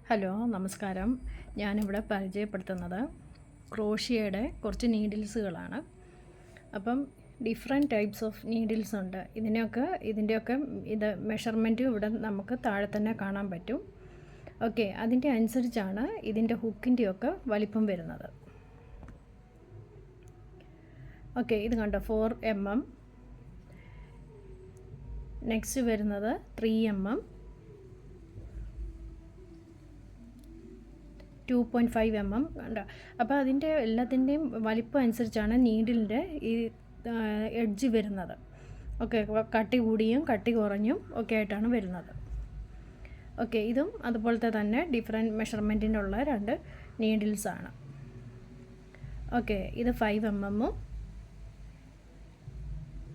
Hello നമസ്കാരം. ഞാനിവിടെ പരിചയപ്പെടുത്തുന്നത് ക്രോഷിയയുടെ കുറച്ച് നീഡിൽസുകളാണ്. അപ്പം ഡിഫറെൻറ്റ് ടൈപ്സ് ഓഫ് നീഡിൽസ് ഉണ്ട്. ഇതിൻ്റെയൊക്കെ മെഷർമെൻറ്റ് ഇവിടെ നമുക്ക് താഴെ തന്നെ കാണാൻ പറ്റും. ഓക്കെ, അതിൻ്റെ അനുസരിച്ചാണ് ഇതിൻ്റെ ഹുക്കിൻ്റെയൊക്കെ വലിപ്പം വരുന്നത്. ഓക്കെ, ഇത് കണ്ടോ 4 mm. നെക്സ്റ്റ് വരുന്നത് 3 mm, 2.5 mm കണ്ടോ. അപ്പോൾ അതിൻ്റെ എല്ലാത്തിൻ്റെയും വലിപ്പം അനുസരിച്ചാണ് നീഡിലിൻ്റെ ഈ എഡ്ജ് വരുന്നത്. ഓക്കെ, കട്ടി കൂടിയും കട്ടി കുറഞ്ഞും ഒക്കെ ആയിട്ടാണ് വരുന്നത്. ഓക്കെ, ഇതും അതുപോലത്തെ തന്നെ ഡിഫറെൻറ്റ് മെഷർമെൻറ്റിൻ്റെ ഉള്ള 2 നീഡിൽസാണ്. ഓക്കെ, ഇത് 5 mm,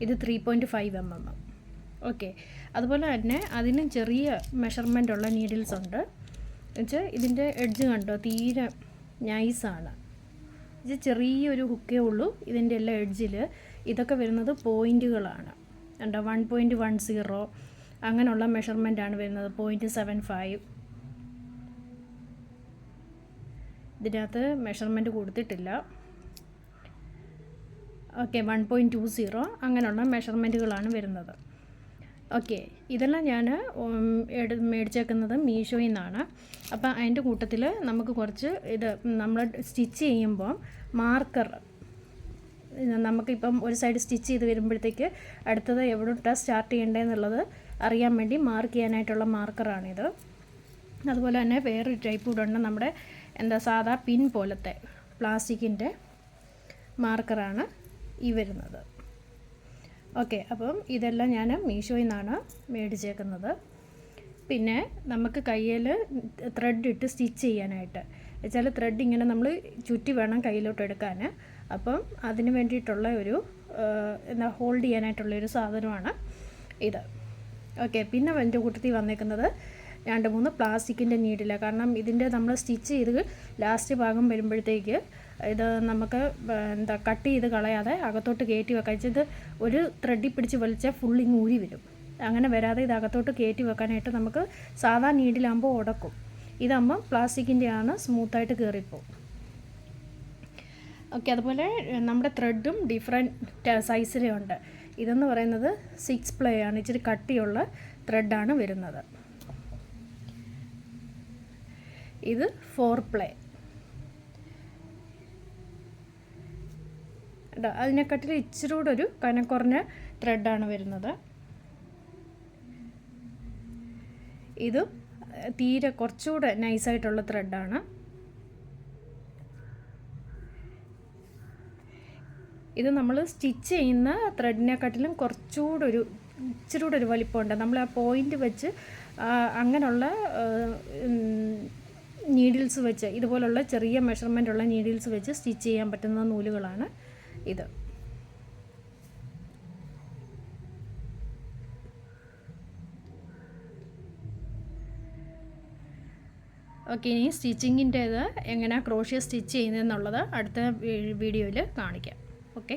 ഇത് 3.5 mm. ഓക്കെ, അതുപോലെ തന്നെ അതിന് ചെറിയ മെഷർമെൻ്റ് ഉള്ള നീഡിൽസ് ഉണ്ട്. എന്നുവെച്ചാൽ ഇതിൻ്റെ എഡ്ജ് കണ്ടോ, തീരെ നൈസാണ്. ഇത് ചെറിയൊരു ഹുക്കേ ഉള്ളൂ ഇതിൻ്റെ എല്ലാ എഡ്ജിൽ. ഇതൊക്കെ വരുന്നത് പോയിൻറ്റുകളാണ്. കണ്ടോ, 1.10 അങ്ങനെയുള്ള മെഷർമെൻറ്റാണ് വരുന്നത്. 0.75 ഇതിനകത്ത് മെഷർമെൻറ്റ് കൊടുത്തിട്ടില്ല. ഓക്കെ, 1.20 അങ്ങനെയുള്ള മെഷർമെൻറ്റുകളാണ് വരുന്നത്. ഓക്കെ, ഇതെല്ലാം ഞാൻ മേടിച്ചേക്കുന്നത് മീഷോയിൽ നിന്നാണ്. അപ്പോൾ അതിൻ്റെ കൂട്ടത്തിൽ നമുക്ക് കുറച്ച് നമ്മൾ സ്റ്റിച്ച് ചെയ്യുമ്പോൾ മാർക്കർ, നമുക്കിപ്പം ഒരു സൈഡ് സ്റ്റിച്ച് ചെയ്ത് വരുമ്പോഴത്തേക്ക് അടുത്തത് എവിടോട്ടാണ് സ്റ്റാർട്ട് ചെയ്യേണ്ടതെന്നുള്ളത് അറിയാൻ വേണ്ടി മാർക്ക് ചെയ്യാനായിട്ടുള്ള മാർക്കറാണിത്. അതുപോലെ തന്നെ വേറൊരു ടൈപ്പ് കൂടെ ഉണ്ട്, നമ്മുടെ സാധാ പിൻ പോലത്തെ പ്ലാസ്റ്റിക്കിൻ്റെ മാർക്കറാണ് ഈ വരുന്നത്. ഓക്കെ, അപ്പം ഇതെല്ലാം ഞാൻ മീഷോയിൽ നിന്നാണ് മേടിച്ചേക്കുന്നത്. പിന്നെ നമുക്ക് കയ്യിൽ ത്രെഡ് ഇട്ട് സ്റ്റിച്ച് ചെയ്യാനായിട്ട് വെച്ചാൽ ത്രെഡ് ഇങ്ങനെ നമ്മൾ ചുറ്റി വേണം കയ്യിലോട്ട് എടുക്കാൻ. അപ്പം അതിന് വേണ്ടിയിട്ടുള്ള ഒരു ഹോൾഡ് ചെയ്യാനായിട്ടുള്ളൊരു സാധനമാണ് ഇത്. ഓക്കെ, പിന്നെ എൻ്റെ കൂട്ടത്തിൽ വന്നേക്കുന്നത് 2-3 പ്ലാസ്റ്റിക്കിൻ്റെ നീഡിലാണ്. കാരണം ഇതിൻ്റെ നമ്മൾ സ്റ്റിച്ച് ചെയ്ത് ലാസ്റ്റ് ഭാഗം വരുമ്പോഴത്തേക്ക് ഇത് നമുക്ക് കട്ട് ചെയ്ത് കളയാതെ അകത്തോട്ട് കയറ്റി വെക്കാം. ഇത് ഒരു ത്രെഡിൽ പിടിച്ച് വലിച്ചാൽ ഫുള്ളിങ് ഊരി വരും. അങ്ങനെ വരാതെ ഇത് അകത്തോട്ട് കയറ്റി വെക്കാനായിട്ട് നമുക്ക് സാധാ നീഡിലാകുമ്പോൾ ഉടക്കും. ഇതാകുമ്പോൾ പ്ലാസ്റ്റിക്കിൻ്റെ ആണ്, സ്മൂത്തായിട്ട് കയറിപ്പോവും. ഓക്കെ, അതുപോലെ നമ്മുടെ ത്രെഡും ഡിഫറെൻറ്റ് സൈസിലുണ്ട്. ഇതെന്ന് പറയുന്നത് 6 പ്ലേ ആണ്, ഇച്ചിരി കട്ടിയുള്ള ത്രെഡാണ് വരുന്നത്. ഇത് 4 പ്ലേ. അതിനെക്കാട്ടിൽ ഇച്ചിരി കൂടെ ഒരു കനക്കുറഞ്ഞ ത്രെഡാണ് വരുന്നത്. ഇതും തീരെ കുറച്ചുകൂടെ നൈസായിട്ടുള്ള ത്രെഡാണ്. ഇത് നമ്മൾ സ്റ്റിച്ച് ചെയ്യുന്ന ത്രെഡിനെക്കാട്ടിലും കുറച്ചുകൂടെ ഇച്ചിരി കൂടെ ഒരു വലിപ്പമുണ്ട്. നമ്മൾ ആ പോയിൻ്റ് വെച്ച് അങ്ങനെയുള്ള നീഡിൽസ് വെച്ച്, ഇതുപോലുള്ള ചെറിയ മെഷർമെൻ്റ് ഉള്ള നീഡിൽസ് വെച്ച് സ്റ്റിച്ച് ചെയ്യാൻ പറ്റുന്ന നൂലുകളാണ് ഇത്. ഓക്കെ, ഇനി സ്റ്റിച്ചിങ്ങിൻ്റേത് എങ്ങനെയാണ് ക്രോഷ്യ സ്റ്റിച്ച് ചെയ്യുന്നതെന്നുള്ളത് അടുത്ത വീഡിയോയിൽ കാണിക്കാം. ഓക്കെ.